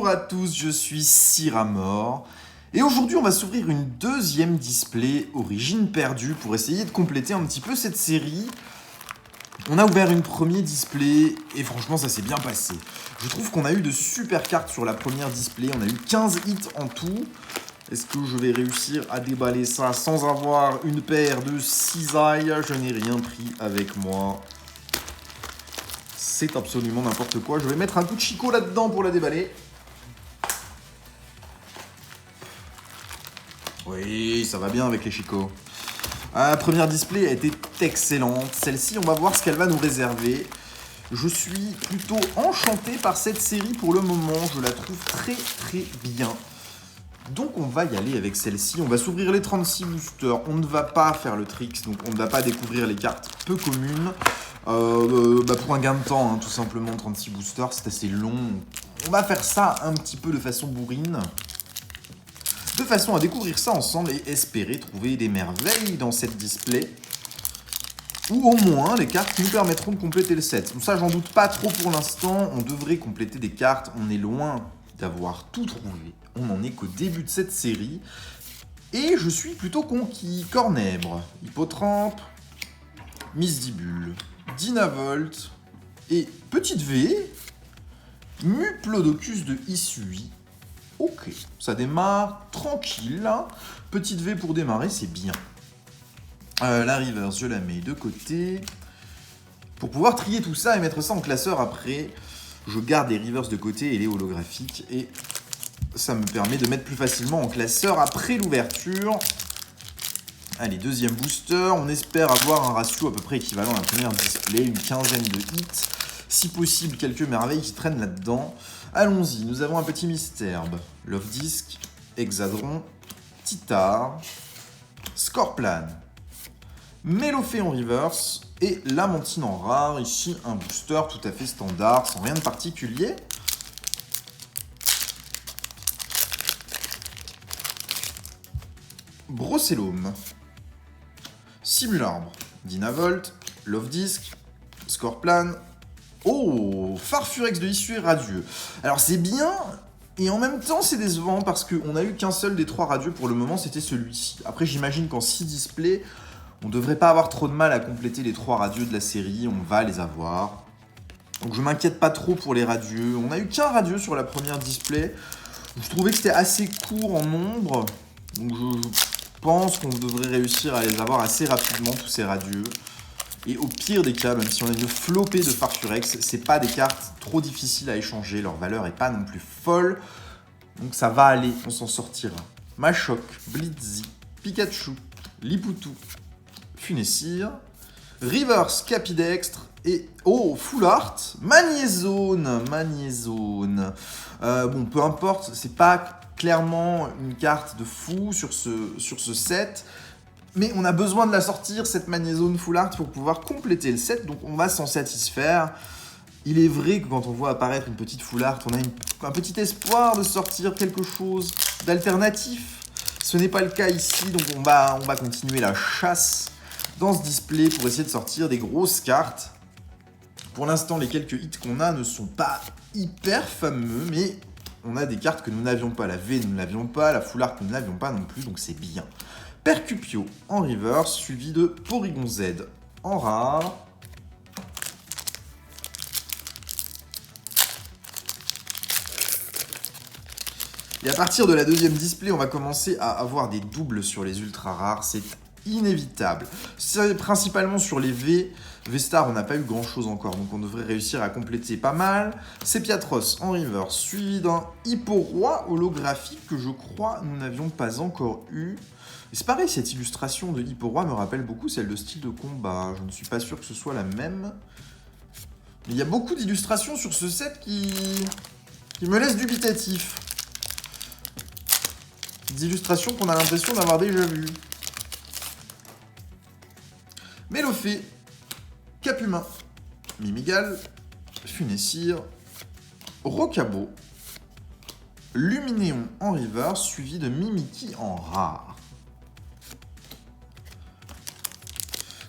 Bonjour à tous, je suis Cyramor. Et aujourd'hui, on va s'ouvrir une deuxième display Origine perdue pour essayer de compléter un petit peu cette série. On a ouvert une première display et franchement, ça s'est bien passé. Je trouve qu'on a eu de super cartes sur la première display. On a eu 15 hits en tout. Est-ce que je vais réussir à déballer ça sans avoir une paire de cisailles? Je n'ai rien pris avec moi. C'est absolument n'importe quoi. Je vais mettre un coup de chicot là-dedans pour la déballer. Oui, ça va bien avec les chicots. La première display a été excellente. Celle-ci, on va voir ce qu'elle va nous réserver. Je suis plutôt enchanté par cette série pour le moment. Je la trouve très très bien. Donc on va y aller avec celle-ci. On va s'ouvrir les 36 boosters. On ne va pas faire le tricks, donc on ne va pas découvrir les cartes peu communes. Pour un gain de temps, hein, tout simplement, 36 boosters, c'est assez long. On va faire ça un petit peu de façon bourrine. De façon à découvrir ça ensemble et espérer trouver des merveilles dans cette display. Ou au moins les cartes qui nous permettront de compléter le set. Donc ça, j'en doute pas trop pour l'instant. On devrait compléter des cartes. On est loin d'avoir tout trouvé. On n'en est qu'au début de cette série. Et je suis plutôt conquis. Cornèbre, Hippotrampe, Misdibule, Dynavolt et Petite V, Muplodocus de Isui. Ok, ça démarre tranquille. Hein. Petite V pour démarrer, c'est bien. La reverse, je la mets de côté. Pour pouvoir trier tout ça et mettre ça en classeur après, je garde les reverse de côté et les holographiques. Et ça me permet de mettre plus facilement en classeur après l'ouverture. Allez, deuxième booster. On espère avoir un ratio à peu près équivalent à la première display, une quinzaine de hits. Si possible, quelques merveilles qui traînent là-dedans. Allons-y, nous avons un petit Mystherbe, Love Disc, Hexadron, Titar, Scorplan, Mélofée en reverse et Lamantine en rare. Ici, un booster tout à fait standard, sans rien de particulier. Brocellum, Simularbre, Dynavolt, Love Disc, Scorplan. Oh, Farfurex de Issu radieux. Alors c'est bien, et en même temps c'est décevant parce qu'on n'a eu qu'un seul des 3 radieux pour le moment, c'était celui-ci. Après j'imagine qu'en 6 displays, on devrait pas avoir trop de mal à compléter les 3 radieux de la série, on va les avoir. Donc je m'inquiète pas trop pour les radieux. On a eu qu'un radieux sur la première display. Je trouvais que c'était assez court en nombre, donc je pense qu'on devrait réussir à les avoir assez rapidement, tous ces radieux. Et au pire des cas, même si on a une flopée de Farfurex, c'est pas des cartes trop difficiles à échanger, leur valeur est pas non plus folle. Donc ça va aller, on s'en sortira. Machoc, Blitzy, Pikachu, Lipoutou, Funessir, Reverse, Capidextre et... Oh, Full Art, Magnézone. Bon, peu importe, c'est pas clairement une carte de fou sur ce set. Mais on a besoin de la sortir, cette Magnézone Full Art, pour pouvoir compléter le set, donc on va s'en satisfaire. Il est vrai que quand on voit apparaître une petite Full Art, on a un petit espoir de sortir quelque chose d'alternatif. Ce n'est pas le cas ici, donc on va continuer la chasse dans ce display pour essayer de sortir des grosses cartes. Pour l'instant, les quelques hits qu'on a ne sont pas hyper fameux, mais on a des cartes que nous n'avions pas. La V, nous ne l'avions pas, la Full Art, nous ne l'avions pas non plus, donc c'est bien. Percupio en reverse, suivi de Porygon Z en rare. Et à partir de la deuxième display, on va commencer à avoir des doubles sur les ultra rares. C'est inévitable. C'est principalement sur les V. V-Star, on n'a pas eu grand-chose encore, donc on devrait réussir à compléter pas mal. Sepiatros en reverse, suivi d'un Hipporoi holographique que je crois nous n'avions pas encore eu. Et c'est pareil, cette illustration de Hipporoi me rappelle beaucoup celle de style de combat. Je ne suis pas sûr que ce soit la même. Mais il y a beaucoup d'illustrations sur ce set qui me laissent dubitatif. Des illustrations qu'on a l'impression d'avoir déjà vues. Mélofée, Capumin, Mimigal, Funessir, Rocabo, Luminéon en reverse, suivi de Mimikyu en rare.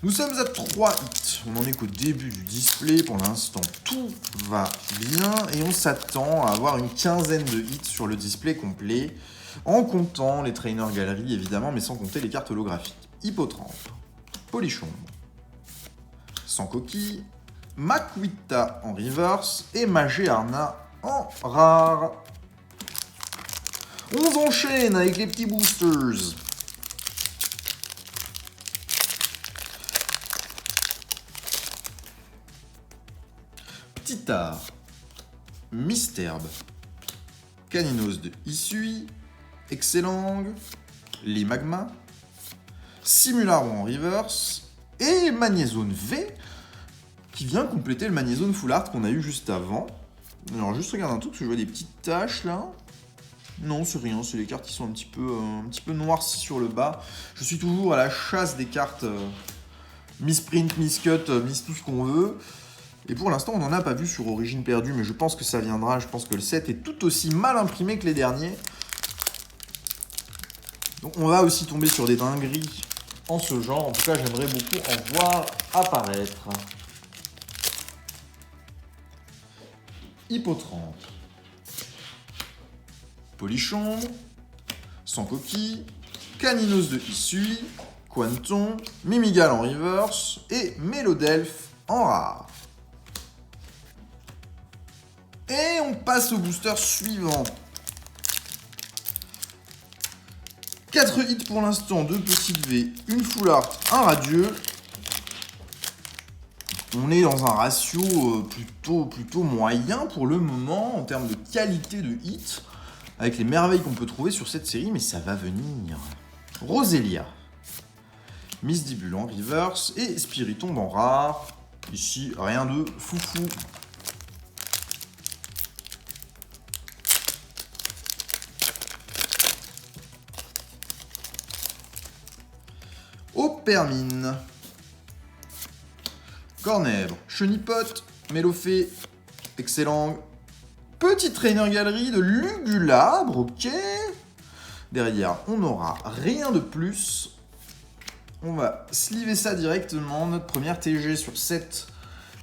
Nous sommes à 3 hits. On n'en est qu'au début du display. Pour l'instant, tout va bien. Et on s'attend à avoir une quinzaine de hits sur le display complet. En comptant les trainers galeries, évidemment, mais sans compter les cartes holographiques. Hippotrampe, Polichombre, sans coquille, Makuita en reverse et Magearna en rare. On enchaîne avec les petits boosters. Petit art, Misterbe, Caninos de Issui, Excellang, les Magma, Simularo en reverse et Magnézone V qui vient compléter le Magnézone Full Art qu'on a eu juste avant. Alors juste regarde un truc parce que je vois des petites taches là. Non, c'est rien, c'est les cartes qui sont un petit peu noircies sur le bas. Je suis toujours à la chasse des cartes mi-sprint, mi-cut, mi-tout ce qu'on veut. Et pour l'instant, on n'en a pas vu sur Origine Perdue, mais je pense que ça viendra. Je pense que le set est tout aussi mal imprimé que les derniers. Donc on va aussi tomber sur des dingueries en ce genre. En tout cas, j'aimerais beaucoup en voir apparaître. Hippotrampe, Polichombre, sans coquille, Caninos de Issui, Quanton, Mimigal en reverse et Mélodelphe en rare. Et on passe au booster suivant. 4 hits pour l'instant, 2 petites V, une full art, un radieux. On est dans un ratio plutôt moyen pour le moment en termes de qualité de hits, avec les merveilles qu'on peut trouver sur cette série, mais ça va venir. Roselia, Misdibule en reverse et Spiritomb en rare. Ici, rien de foufou. Opermine, Cornèvre, Chenipote, Mélophée, Excellang, petit trainer galerie de Lugulabre, ok. Derrière, on n'aura rien de plus. On va sliver ça directement. Notre première TG sur cette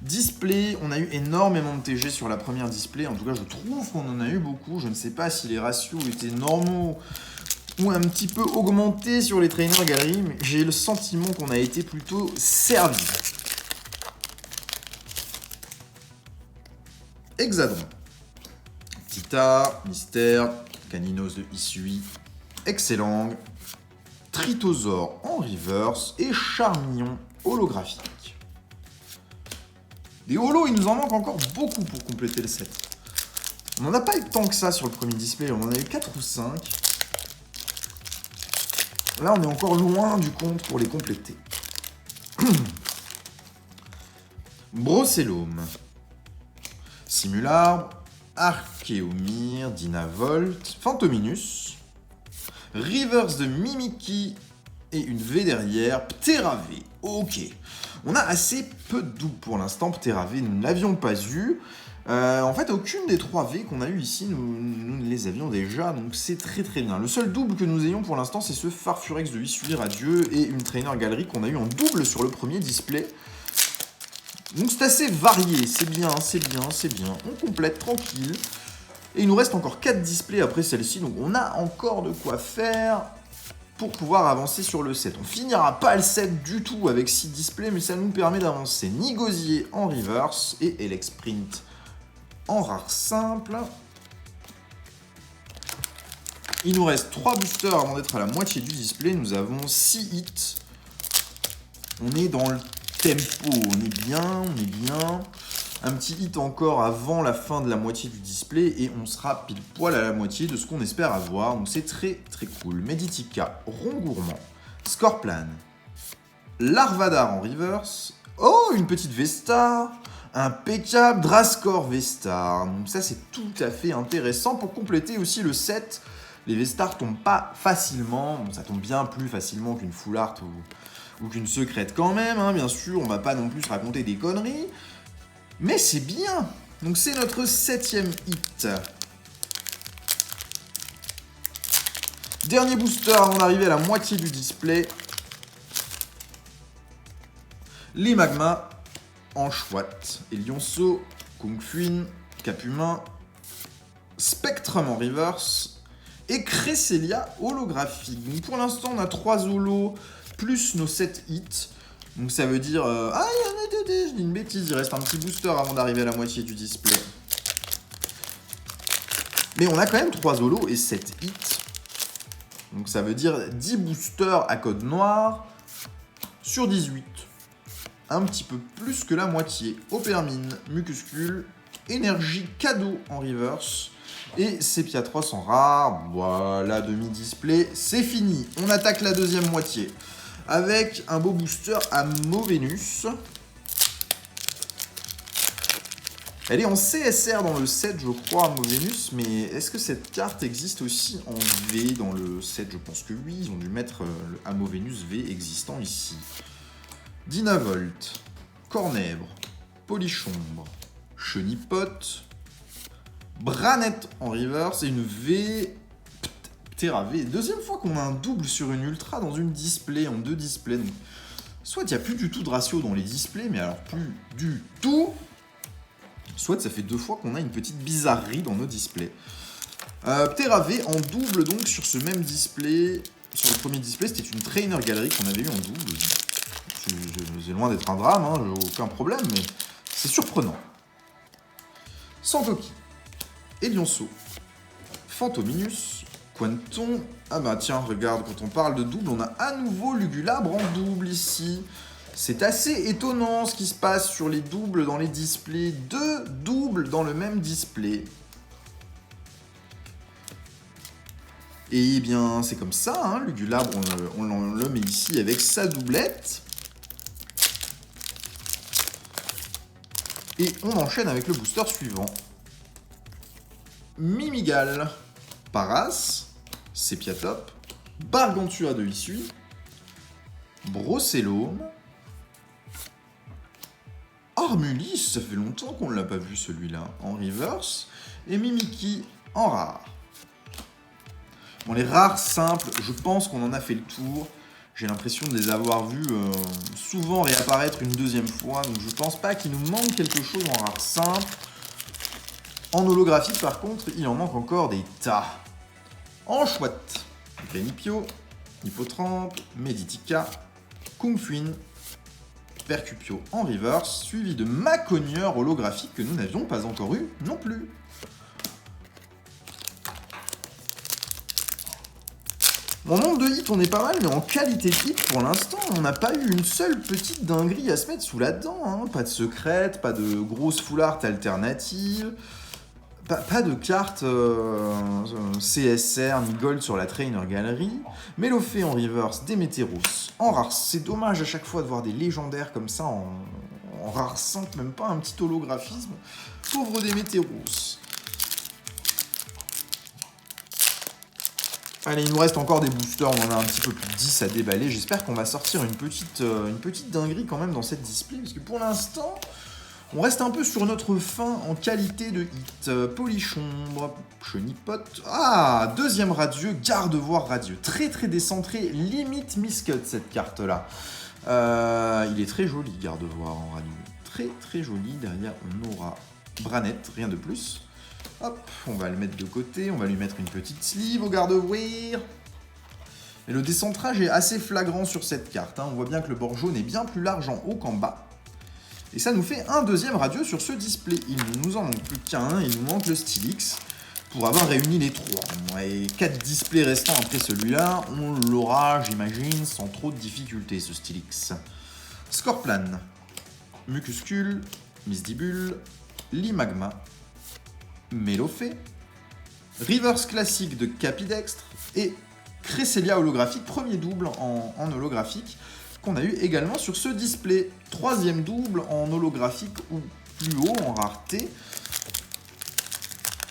display. On a eu énormément de TG sur la première display. En tout cas, je trouve qu'on en a eu beaucoup. Je ne sais pas si les ratios étaient normaux ou un petit peu augmentés sur les trainers galeries, mais j'ai le sentiment qu'on a été plutôt servi. Hexadron, Tita, Mystère, Caninos de Issui, Excellang, Tritosaure en reverse et Charmillon holographique. Des holos, il nous en manque encore beaucoup pour compléter le set. On n'en a pas eu tant que ça sur le premier display, on en a eu 4 ou 5. Là, on est encore loin du compte pour les compléter. Brocellum, Simularbre, Archéomir, Dynavolt, Phantominus, Reverse de Mimikyu et une V derrière, Ptera V. Ok. On a assez peu de doubles pour l'instant. Ptera V, nous ne l'avions pas eu. En fait, aucune des 3 V qu'on a eu ici, nous les avions déjà, donc c'est très très bien. Le seul double que nous ayons pour l'instant, c'est ce Farfurex de Issui Radieux et une Trainer Galerie qu'on a eu en double sur le premier display. Donc c'est assez varié, c'est bien, c'est bien, c'est bien. On complète tranquille. Et il nous reste encore 4 displays après celle-ci, donc on a encore de quoi faire pour pouvoir avancer sur le set. On finira pas le set du tout avec 6 displays, mais ça nous permet d'avancer Nigosier en reverse et Elex Sprint en rare simple. Il nous reste 3 boosters avant d'être à la moitié du display. Nous avons 6 hits. On est dans le tempo, on est bien, on est bien. Un petit hit encore avant la fin de la moitié du display et on sera pile poil à la moitié de ce qu'on espère avoir. Donc c'est très très cool. Meditica, Rongourmand, Scorplan, Larvadar en reverse. Oh, une petite Vestar. Impeccable, Drascore Vestar. Donc ça c'est tout à fait intéressant pour compléter aussi le set. Les Vestars tombent pas facilement. Bon, ça tombe bien plus facilement qu'une Full Art ou qu'une secrète quand même, hein, bien sûr. On va pas non plus se raconter des conneries. Mais c'est bien. Donc c'est notre 7e hit. Dernier booster avant d'arriver à la moitié du display. Les Magma en Chouette. Et Lionceau, Kung Fuin, Capumain, Spectrum en reverse et Cresselia holographique. Donc pour l'instant, on a 3 holos plus nos 7 hits. Donc ça veut dire... je dis une bêtise, il reste un petit booster avant d'arriver à la moitié du display. Mais on a quand même 3 holos et 7 hits. Donc ça veut dire 10 boosters à code noir sur 18. Un petit peu plus que la moitié. Opermine, Mucuscule, Énergie cadeau en reverse. Et Sepia 300 rare. Voilà, demi-display, c'est fini. On attaque la deuxième moitié. Avec un beau booster à Movenus. Elle est en CSR dans le set, je crois, Movenus, mais est-ce que cette carte existe aussi en V dans le set? Je pense que oui, ils ont dû mettre le Amovenus V existant ici. Dynavolt, Cornèbre, Polichombre, Chenipote, Branette en reverse et une V... Terra V. Deuxième fois qu'on a un double sur une ultra dans une display, en 2 displays. Donc, soit il n'y a plus du tout de ratio dans les displays, mais alors plus du tout. Soit ça fait 2 fois qu'on a une petite bizarrerie dans nos displays. Terra V en double donc sur ce même display. Sur le premier display, c'était une Trainer Gallery qu'on avait eu en double. C'est loin d'être un drame, hein, j'ai aucun problème, mais c'est surprenant. Santoki, Elionceau, Fantominus, Quanton. Ah bah tiens, regarde, quand on parle de double, on a à nouveau Lugulabre en double ici. C'est assez étonnant ce qui se passe sur les doubles dans les displays. 2 doubles dans le même display. Et bien, c'est comme ça, hein, Lugulabre, on le met ici avec sa doublette. Et on enchaîne avec le booster suivant. Mimigal, Paras, Sepiatop, Bargantua de Issui, Brocellome, Armulis, ça fait longtemps qu'on ne l'a pas vu celui-là, en reverse, et Mimiki en rare. Bon, les rares simples, je pense qu'on en a fait le tour. J'ai l'impression de les avoir vus souvent réapparaître une deuxième fois, donc je pense pas qu'il nous manque quelque chose en rare simple. En holographique, par contre, il en manque encore des tas. En chouette, Granipio, Hippotrampe, Meditica, Kung Fuin, Percupio en reverse, suivi de Maconieur holographique que nous n'avions pas encore eu non plus. En nombre de hits, on est pas mal, mais en qualité de hit, pour l'instant, on n'a pas eu une seule petite dinguerie à se mettre sous la dent. Hein. Pas de secrète, pas de grosse full art alternative, pas de carte CSR ni gold sur la Trainer Gallery. Melofé en reverse, Démétéros en rare. C'est dommage à chaque fois de voir des légendaires comme ça en rare simple, même pas un petit holographisme. Pauvre Démétéros. Allez, il nous reste encore des boosters, on en a un petit peu plus de 10 à déballer. J'espère qu'on va sortir une petite dinguerie quand même dans cette display, parce que pour l'instant, on reste un peu sur notre fin en qualité de hit. Polichombre, Chenipote. Ah, deuxième radieux, Gardevoir radieux. Très très décentré, limite miscut cette carte-là. Il est très joli, Gardevoir en radieux. Très très joli, derrière on aura Branette, rien de plus. Hop, on va le mettre de côté, on va lui mettre une petite sleeve au Gardevoir. Et le décentrage est assez flagrant sur cette carte. Hein. On voit bien que le bord jaune est bien plus large en haut qu'en bas. Et ça nous fait un deuxième radieux sur ce display. Il ne nous en manque plus qu'un, il nous manque le Stylix pour avoir réuni les 3. Et 4 displays restants après celui-là, on l'aura, j'imagine, sans trop de difficultés, ce Stylix. Scorplan, Mucuscule, Misdibule, Limagma, Melofé, Reverse classique de Capidextre et Cresselia holographique, premier double en holographique qu'on a eu également sur ce display. Troisième double en holographique ou plus haut en rareté.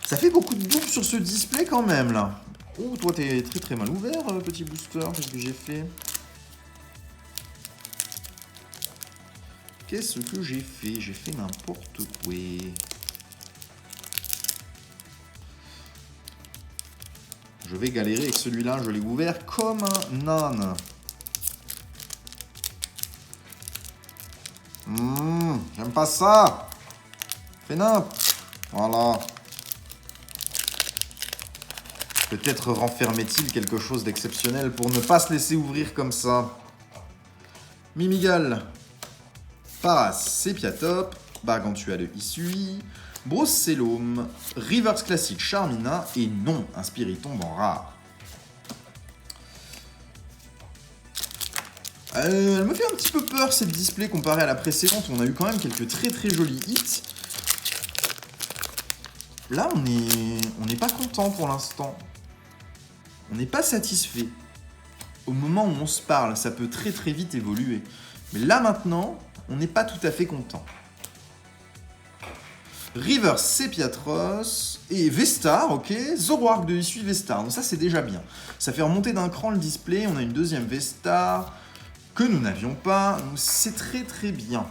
Ça fait beaucoup de doubles sur ce display quand même là. Oh, toi t'es très très mal ouvert, petit booster, qu'est-ce que j'ai fait? Qu'est-ce que j'ai fait? J'ai fait n'importe quoi. Je vais galérer avec celui-là, je l'ai ouvert comme un âne. J'aime pas ça. Fais n'importe. Voilà. Peut-être renfermait-il quelque chose d'exceptionnel pour ne pas se laisser ouvrir comme ça. Mimigal. Paras, Sepiatop. Gargantua de Isui. Brocellum. Reverse classique, Charmina. Et non, un Spiritomb en rare. Elle me fait un petit peu peur cette display comparée à la précédente. On a eu quand même quelques très très jolis hits. Là, on n'est pas content pour l'instant. On n'est pas satisfait. Au moment où on se parle, ça peut très très vite évoluer. Mais là maintenant, on n'est pas tout à fait content. Reverse Sepiatros et Vestar, ok. Zoroark de Isui Vestar. Donc ça c'est déjà bien. Ça fait remonter d'un cran le display. On a une deuxième Vestar que nous n'avions pas. C'est très très bien.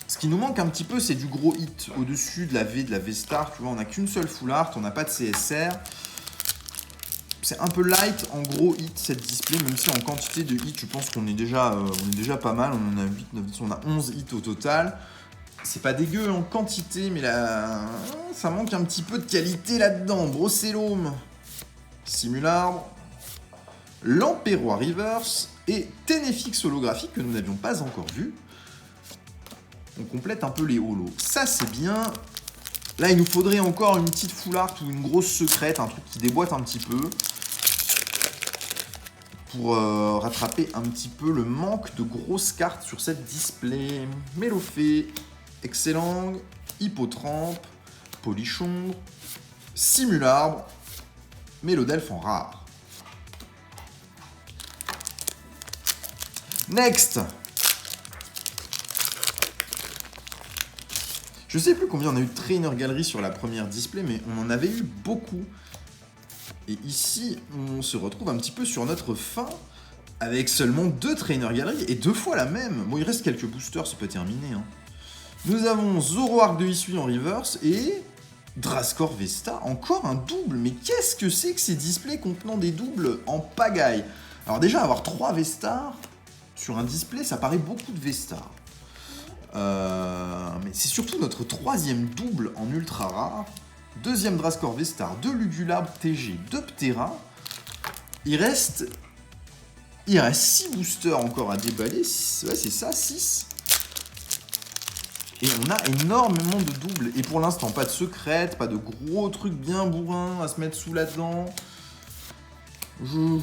Ce qui nous manque un petit peu, c'est du gros hit au-dessus de la V de la Vestar. Tu vois, on n'a qu'une seule full art, on n'a pas de CSR. C'est un peu light en gros hit cette display, même si en quantité de hits, je pense qu'on est déjà pas mal. On en a 8, 9, 10, on a 11 hits au total. C'est pas dégueu en quantité, mais là, ça manque un petit peu de qualité là-dedans. Brocellum, Simularbre, Lamperois Reverse et Ténéfix holographique que nous n'avions pas encore vu. On complète un peu les holos. Ça, c'est bien. Là, il nous faudrait encore une petite full art ou une grosse secrète, un truc qui déboîte un petit peu. Pour rattraper un petit peu le manque de grosses cartes sur cette display. Mélofée, Excellang, Hippotrampe, Polichondre, Simularbre, Mélodelphe en rare. Next! Je sais plus combien on a eu de Trainer Gallery sur la première display, mais on en avait eu beaucoup. Et ici, on se retrouve un petit peu sur notre fin, avec seulement 2 Trainer Gallery, et 2 fois la même. Bon, il reste quelques boosters, c'est pas terminé. Hein. Nous avons Zoroark de Isui en reverse, et Drascore Vesta, encore un double. Mais qu'est-ce que c'est que ces displays contenant des doubles en pagaille? Alors déjà, avoir 3 Vestars sur un display, ça paraît beaucoup de Vestars. Mais c'est surtout notre 3e double en ultra rare. 2e Drascore Vestar, 2 Lugulabre TG, 2 Ptera. Il reste 6 boosters encore à déballer. Ouais, c'est ça, 6. Et on a énormément de doubles. Et pour l'instant, pas de secrète, pas de gros trucs bien bourrins à se mettre sous la dent. Je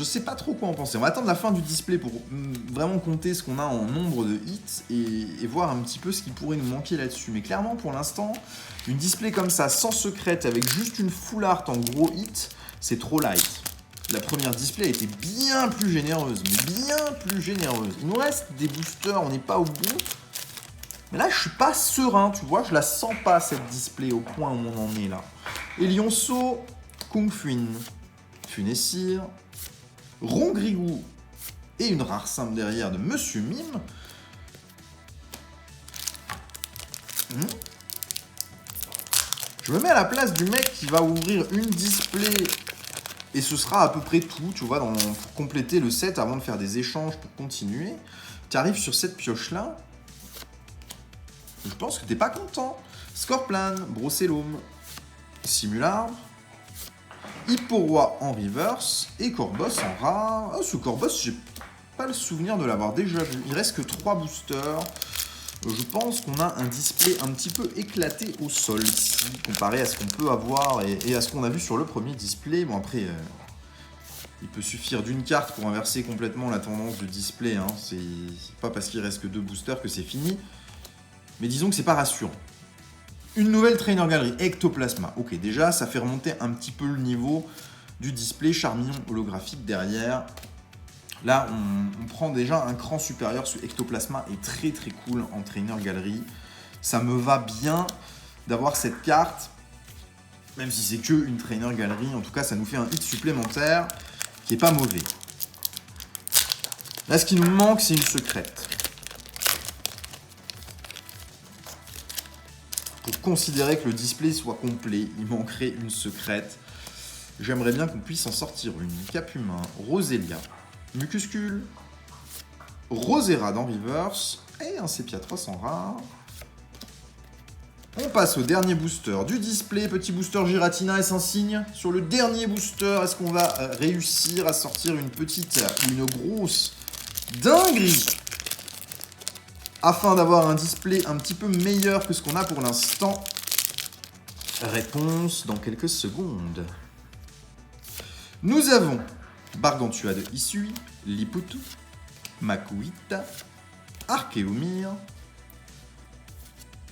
sais pas trop quoi en penser. On va attendre la fin du display pour vraiment compter ce qu'on a en nombre de hits et voir un petit peu ce qui pourrait nous manquer là-dessus. Mais clairement, pour l'instant, une display comme ça, sans secrète, avec juste une full art en gros hits, c'est trop light. La première display a été bien plus généreuse, mais bien plus généreuse. Il nous reste des boosters, on n'est pas au bout. Mais là, je suis pas serein, tu vois, je la sens pas cette display au point où on en est là. Et Lionceau, Kung Fuin, Funessir, Rongrigou et une rare simple derrière de Monsieur Mime. Je me mets à la place du mec qui va ouvrir une display et ce sera à peu près tout, tu vois, pour compléter le set avant de faire des échanges pour continuer. Tu arrives sur cette pioche-là, je pense que t'es pas content. Scorplan, Brocellum, Simularbre, Hipporoi en reverse et Corboss en rare. Oh, ce Corboss, j'ai pas le souvenir de l'avoir déjà vu. Il reste que 3 boosters. Je pense qu'on a un display un petit peu éclaté au sol ici, comparé à ce qu'on peut avoir et à ce qu'on a vu sur le premier display. Bon, après, il peut suffire d'une carte pour inverser complètement la tendance du display. Hein. C'est pas parce qu'il reste que 2 boosters que c'est fini. Mais disons que c'est pas rassurant. Une nouvelle Trainer Gallery, Ectoplasma. Ok, déjà, ça fait remonter un petit peu le niveau du display Charmillon holographique derrière. Là, on prend déjà un cran supérieur. Ce Ectoplasma est très très cool en Trainer Gallery. Ça me va bien d'avoir cette carte, même si c'est que une Trainer Gallery. En tout cas, ça nous fait un hit supplémentaire qui est pas mauvais. Là, ce qui nous manque, c'est une secrète. Pour considérer que le display soit complet, il manquerait une secrète. J'aimerais bien qu'on puisse en sortir une. Capumin, Roselia, Mucuscule, Rosera dans Reverse et un Sépia 300 rare. On passe au dernier booster du display. Petit booster Giratina, est-ce un signe? Sur le dernier booster, est-ce qu'on va réussir à sortir une petite ou une grosse dinguerie afin d'avoir un display un petit peu meilleur que ce qu'on a pour l'instant? Réponse dans quelques secondes. Nous avons Bargantua de Isui, Liputu, Makuhita, Archeomir,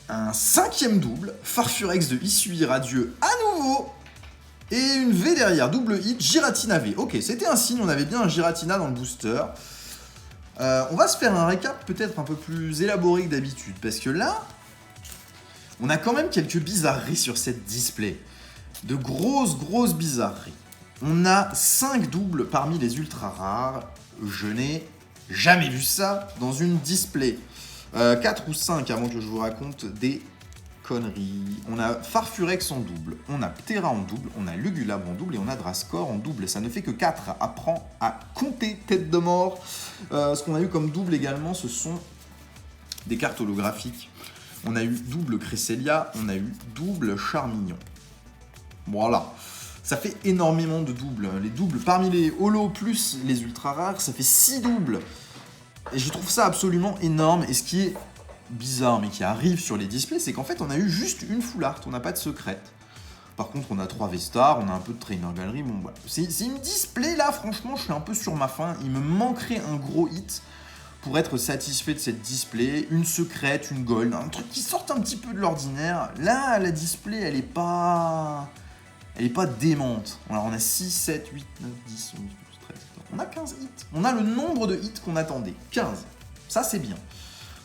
un 5e double, Farfurex de Isui Radieux à nouveau, et une V derrière, double hit, Giratina V. Ok, c'était un signe, on avait bien un Giratina dans le booster. On va se faire un récap peut-être un peu plus élaboré que d'habitude, parce que là, on a quand même quelques bizarreries sur cette display. De grosses bizarreries. On a 5 doubles parmi les ultra rares. Je n'ai jamais vu ça dans une display. 4 ou 5 avant que je vous raconte des conneries. On a Farfurex en double, on a Ptera en double, on a Lugulabre en double et on a Drascore en double. Ça ne fait que 4. Apprends à compter, tête de mort. Ce qu'on a eu comme double également, ce sont des cartes holographiques. On a eu double Cresselia, on a eu double Charmignon. Voilà. Ça fait énormément de doubles. Les doubles parmi les holos plus les ultra rares, ça fait 6 doubles. Et je trouve ça absolument énorme. Et ce qui est bizarre, mais qui arrive sur les displays, c'est qu'en fait, on a eu juste une full art. On n'a pas de secrète. Par contre, on a 3 V-Stars, on a un peu de Trainer Gallery. Bon, voilà. C'est une display, là, franchement, je suis un peu sur ma faim. Il me manquerait un gros hit pour être satisfait de cette display. Une secrète, une gold, un truc qui sorte un petit peu de l'ordinaire. Là, la display, elle est pas démente. Alors, on a 6, 7, 8, 9, 10, 11, 12, 13, 14. On a 15 hits. On a le nombre de hits qu'on attendait. 15. Ça, c'est bien.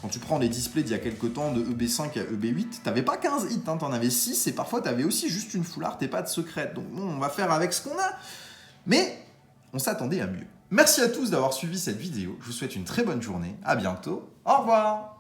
Quand tu prends les displays d'il y a quelques temps, de EB5 à EB8, t'avais pas 15 hits, hein, t'en avais 6, et parfois t'avais aussi juste une full art et pas de secrète. Donc bon, on va faire avec ce qu'on a. Mais on s'attendait à mieux. Merci à tous d'avoir suivi cette vidéo. Je vous souhaite une très bonne journée. À bientôt. Au revoir.